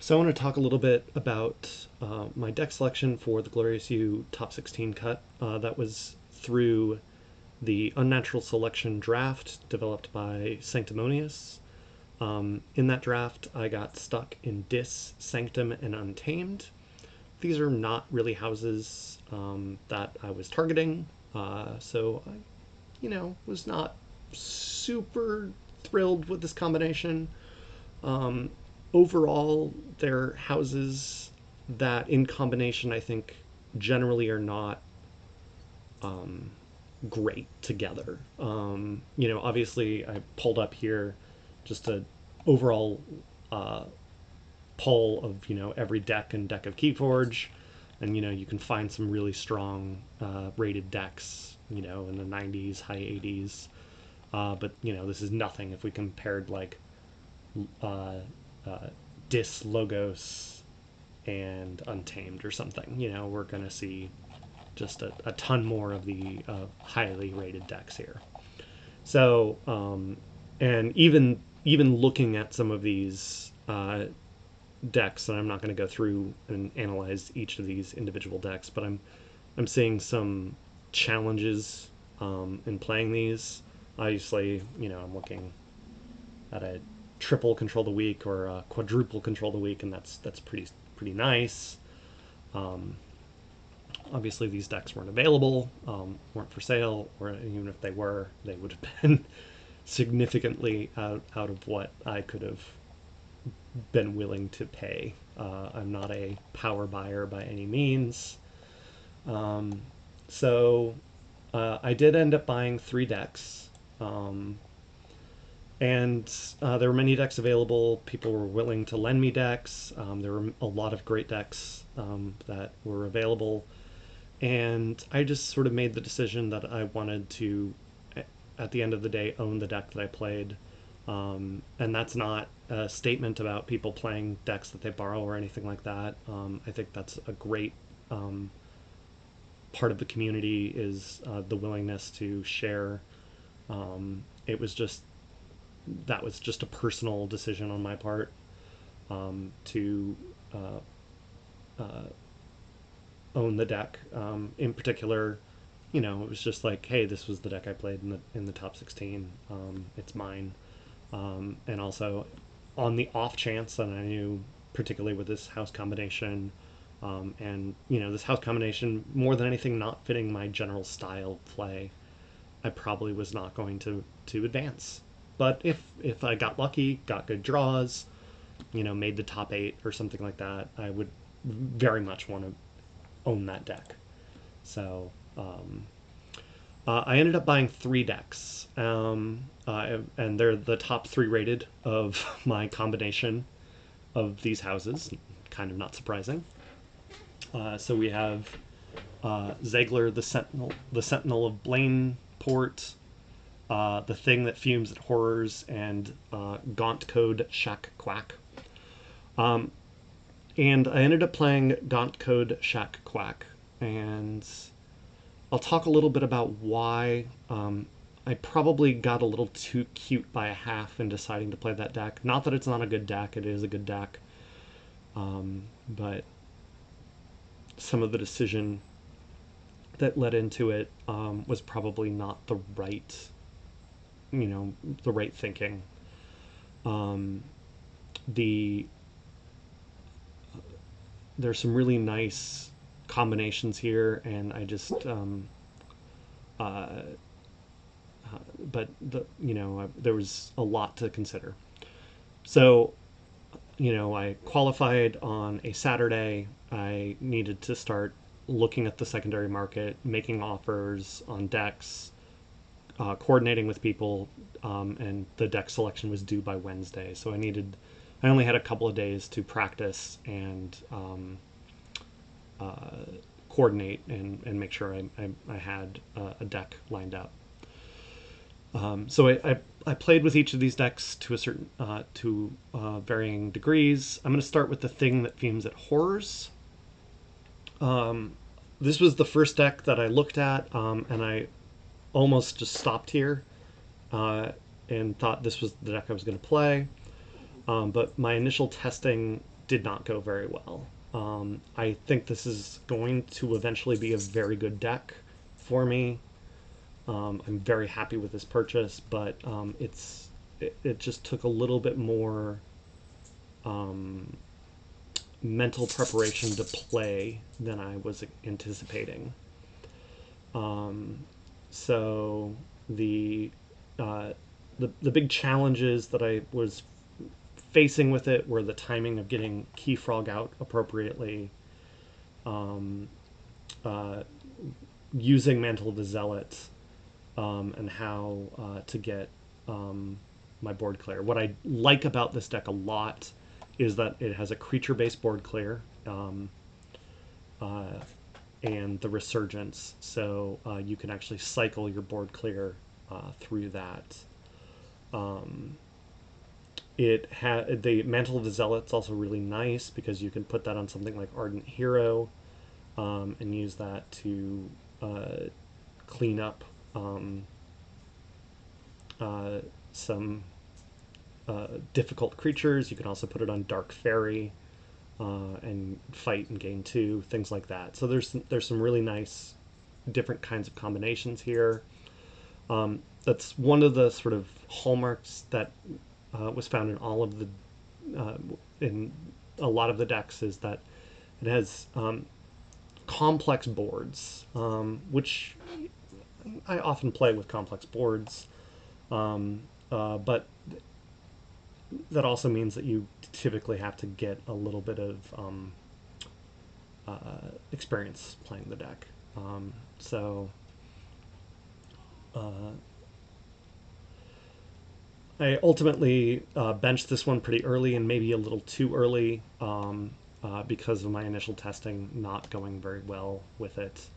So I want to talk a little bit about my deck selection for the Glorious U Top 16 cut. That was through the Unnatural Selection draft developed by Sanctimonious. In that draft, I got stuck in Dis, Sanctum, and Untamed. These are not really houses that I was targeting, so I, was not super thrilled with this combination. Overall, they're houses that, in combination, I think generally are not great together. Obviously, I pulled up here just a overall uh, poll of every deck and deck of Keyforge, and you can find some really strong rated decks, in the 90s, high 80s. But this is nothing if we compared like uh, uh, Dis Logos and Untamed or something. We're going to see just a ton more of the highly rated decks here. So, and even looking at some of these decks, and I'm not going to go through and analyze each of these individual decks, but I'm seeing some challenges in playing these. Obviously, I'm looking at a triple control the week or a quadruple control the week, and that's pretty nice. Obviously, these decks weren't available, weren't for sale, or even if they were, they would have been significantly out of what I could have been willing to pay. I'm not a power buyer by any means. So I did end up buying 3 decks. And there were many decks available. People were willing to lend me decks. There were a lot of great decks that were available. And I just sort of made the decision that I wanted to, at the end of the day, own the deck that I played. And that's not a statement about people playing decks that they borrow or anything like that. I think that's a great part of the community is the willingness to share. It was just that was just a personal decision on my part to own the deck. In particular, it was just like, hey, this was the deck I played in the top 16. It's mine. And also, on the off chance that I knew, particularly with this house combination, and this house combination more than anything not fitting my general style of play, I probably was not going to advance. But if I got lucky, got good draws, made the top 8 or something like that, I would very much want to own that deck. So I ended up buying 3 decks, and they're the top 3 rated of my combination of these houses. Kind of not surprising. So we have Zegler, the Sentinel of Blainport, the Thing That Fumes at Horrors, and Gaunt Code Shack Quack. And I ended up playing Gaunt Code Shack Quack, and I'll talk a little bit about why I probably got a little too cute by a half in deciding to play that deck. Not that it's not a good deck, it is a good deck. But some of the decision that led into it was probably not the right, the right thinking. The There's some really nice combinations here, and I just but there was a lot to consider. So I qualified on a Saturday. I needed to start looking at the secondary market, making offers on decks, coordinating with people, and the deck selection was due by Wednesday. So I only had a couple of days to practice and coordinate and make sure I had a deck lined up. So I played with each of these decks to a certain varying degrees. I'm going to start with the Thing That Fumes at Horrors. This was the first deck that I looked at, and I almost just stopped here and thought this was the deck I was going to play. But my initial testing did not go very well. I think this is going to eventually be a very good deck for me. I'm very happy with this purchase, but it just took a little bit more mental preparation to play than I was anticipating. So the, uh, the big challenges that I was facing with it were the timing of getting Keyfrog out appropriately, uh, using Mantle of the Zealot, and how to get my board clear. What I like about this deck a lot is that it has a creature-based board clear, uh, and the Resurgence, so you can actually cycle your board clear through that. It had the Mantle of the Zealot's also really nice because you can put that on something like Ardent Hero, and use that to clean up some difficult creatures. You can also put it on Dark Fairy and fight and gain 2, things like that. So there's some really nice different kinds of combinations here. That's one of the sort of hallmarks that was found in all of the in a lot of the decks, is that it has complex boards, which I often play with complex boards, but that also means that you typically have to get a little bit of experience playing the deck. So I ultimately benched this one pretty early, and maybe a little too early, because of my initial testing not going very well with it.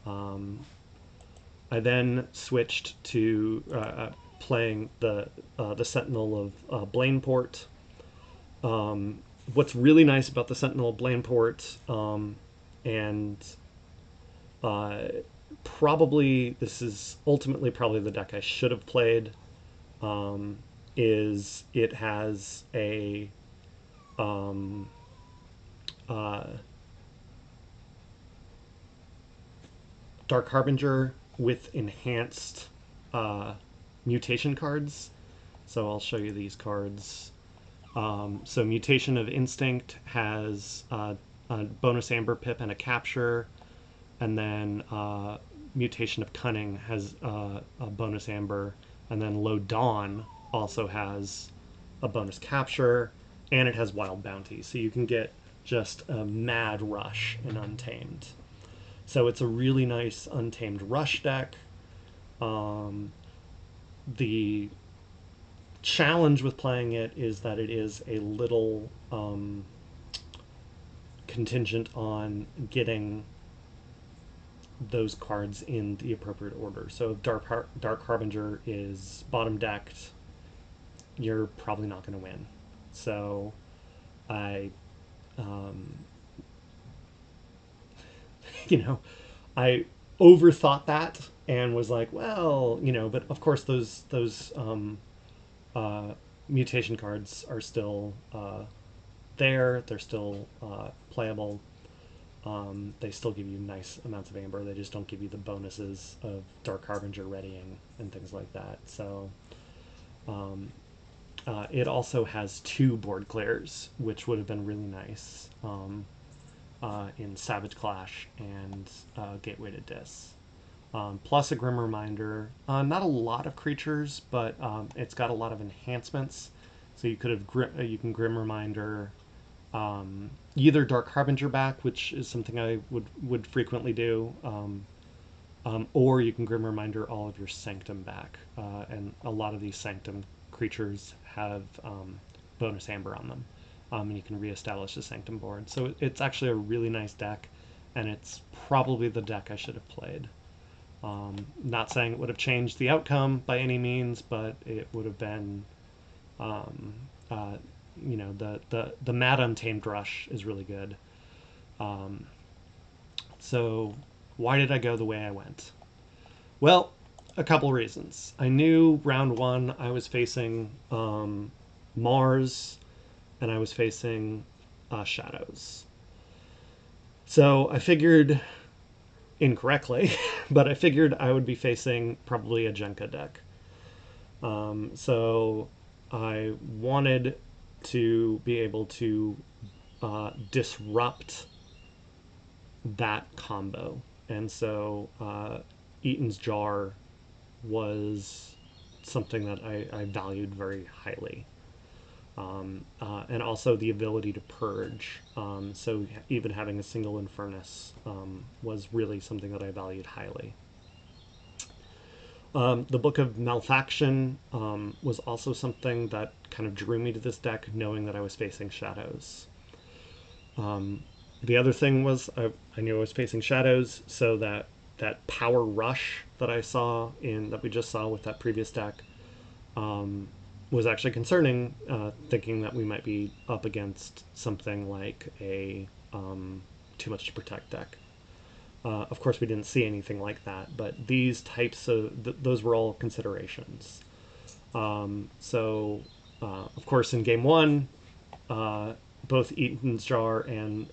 I then switched to playing the Sentinel of Blainport. What's really nice about the Sentinel of Blainport, and probably this is ultimately probably the deck I should have played, is it has a Dark Harbinger with enhanced mutation cards. So I'll show you these cards. So Mutation of Instinct has a bonus Amber Pip and a capture, and then Mutation of Cunning has a bonus Amber, and then Low Dawn also has a bonus capture, and it has Wild Bounty. So you can get just a mad rush in Untamed. So it's a really nice Untamed rush deck. The challenge with playing it is that it is a little contingent on getting those cards in the appropriate order. So if Dark Harbinger is bottom decked, you're probably not going to win. So I, I overthought that and was like, well, but of course those mutation cards are still there. They're still playable. They still give you nice amounts of Amber. They just don't give you the bonuses of Dark Harbinger readying and things like that. So it also has 2 board clears, which would have been really nice in Savage Clash and Gateway to Dis. Plus a Grim Reminder. Not a lot of creatures, but it's got a lot of enhancements. So you could have you can Grim Reminder either Dark Harbinger back, which is something I would frequently do, or you can Grim Reminder all of your Sanctum back. And a lot of these Sanctum creatures have bonus Amber on them, and you can reestablish the Sanctum board. So it's actually a really nice deck, and it's probably the deck I should have played. Not saying it would have changed the outcome by any means, but it would have been, the Mad Untamed Rush is really good. So why did I go the way I went? Well, a couple reasons. I knew round 1 I was facing Mars, and I was facing Shadows. So I figured incorrectly, but I figured I would be facing probably a Jenka deck. So I wanted to be able to disrupt that combo. And so Eaton's Jar was something that I valued very highly. And also the ability to purge. So even having a single Infernus was really something that I valued highly. The Book of Malfaction was also something that kind of drew me to this deck, knowing that I was facing Shadows. The other thing was I knew I was facing Shadows, so that power rush that I saw that we just saw with that previous deck was actually concerning, thinking that we might be up against something like a Too Much to Protect deck. Of course, we didn't see anything like that, but these types of those were all considerations. Of course, in game one, both Eaton's Jar and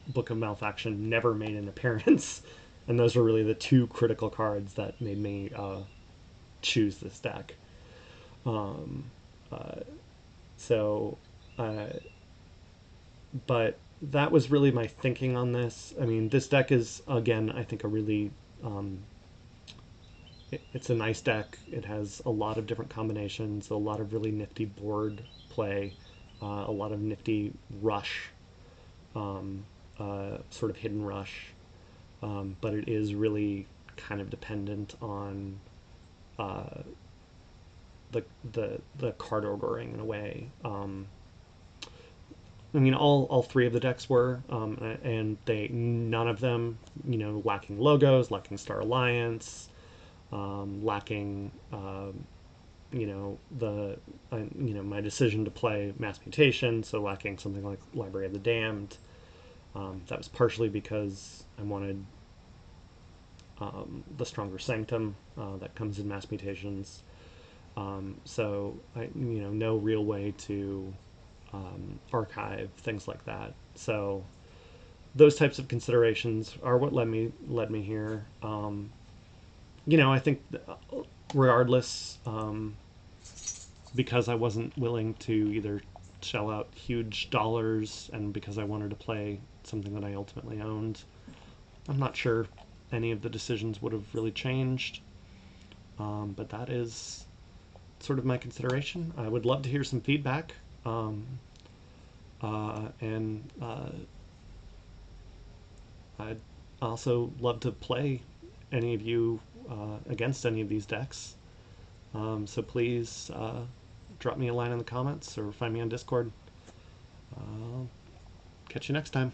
Book of Malfaction never made an appearance, and those were really the two critical cards that made me choose this deck. So, but that was really my thinking on this. I mean, this deck is, again, I think a really it's a nice deck. It has a lot of different combinations, a lot of really nifty board play, a lot of nifty rush, sort of hidden rush. But it is really kind of dependent on the card ordering in a way. I mean, all three of the decks were, and none of them, lacking logos, lacking Star Alliance, lacking, my decision to play Mass Mutation, so lacking something like Library of the Damned. That was partially because I wanted the stronger Sanctum that comes in Mass Mutations. So no real way to archive things like that. So those types of considerations are what led me here. I think regardless, because I wasn't willing to either shell out huge dollars and because I wanted to play something that I ultimately owned, I'm not sure any of the decisions would have really changed. But that is sort of my consideration. I would love to hear some feedback. And I'd also love to play any of you against any of these decks. So please drop me a line in the comments or find me on Discord. Catch you next time.